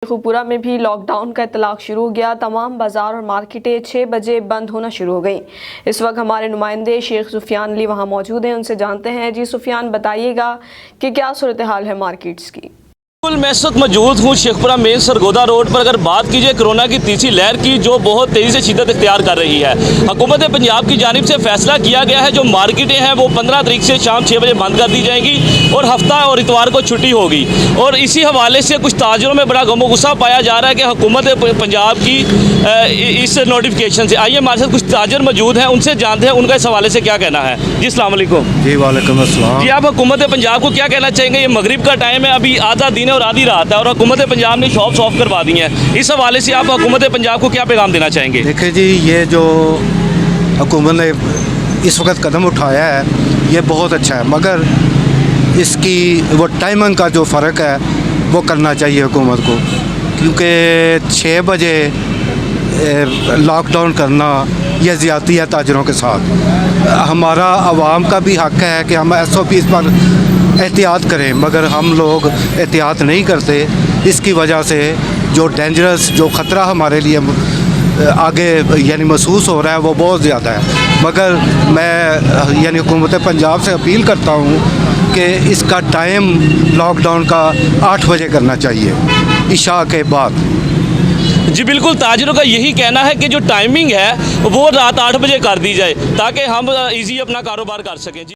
शेखुपुरा में भी लॉकडाउन का इतलाक शुरू हो गया। तमाम बाजार और मार्केटें 6 बजे बंद होना शुरू हो गई। इस वक्त हमारे नुमाइंदे शेख सुफियान अली वहां मौजूद हैं, उनसे जानते हैं। जी सुफियान, बताइएगा कि क्या सूरत हाल है मार्केट्स की। मैं इस वक्त मौजूद हूँ शेखपुरा मेन सरगोदा रोड पर। अगर बात कीजिए कोरोना की तीसरी लहर की, जो बहुत तेज़ी से शिद्दत इख्तियार कर रही है, हुकूमत पंजाब की जानिब से फैसला किया गया है जो मार्केटें हैं वो 15 तारीख से शाम 6 बजे बंद कर दी जाएंगी और हफ्ता और इतवार को छुट्टी होगी। और इसी हवाले से कुछ ताजरों में बड़ा गम गुस्सा पाया जा रहा है कि हुकूमत पंजाब की इस नोटिफिकेशन से। आइए हमारे साथ कुछ ताजर मौजूद हैं, उनसे जानते हैं उनका इस हवाले से क्या कहना है। जी अस्सलाम वालेकुम। जी वालेकुम अस्सलाम। जी, आप हुकूमत पंजाब को क्या कहना चाहेंगे? ये मगरिब का टाइम है, अभी आधा दिन और आधी रात है और हुकूमत पंजाब ने शॉप्स ऑफ करवा दी हैं। इस हवाले से आप हुकूमत पंजाब को क्या पैगाम देना चाहेंगे? देखिए जी, ये जो हुकूमत ने इस वक्त कदम उठाया है ये बहुत अच्छा है, मगर इसकी वो टाइमिंग का जो फ़र्क है वो करना चाहिए हुकूमत को, क्योंकि 6 बजे लॉकडाउन करना ये ज़्यादती है ताजरों के साथ। हमारा आवाम का भी हक़ है कि हम SOPs पर एहतियात करें, मगर हम लोग एहतियात नहीं करते। इसकी वजह से जो डेंजरस जो ख़तरा हमारे लिए आगे यानी महसूस हो रहा है वो बहुत ज़्यादा है। मगर मैं यानी हुकूमत पंजाब से अपील करता हूँ कि इसका टाइम लॉकडाउन का 8 बजे करना चाहिए, इशा के बाद। जी बिल्कुल, ताजरों का यही कहना है कि जो टाइमिंग है वो रात 8 बजे कर दी जाए ताकि हम ईजी अपना कारोबार कर सकें। जी।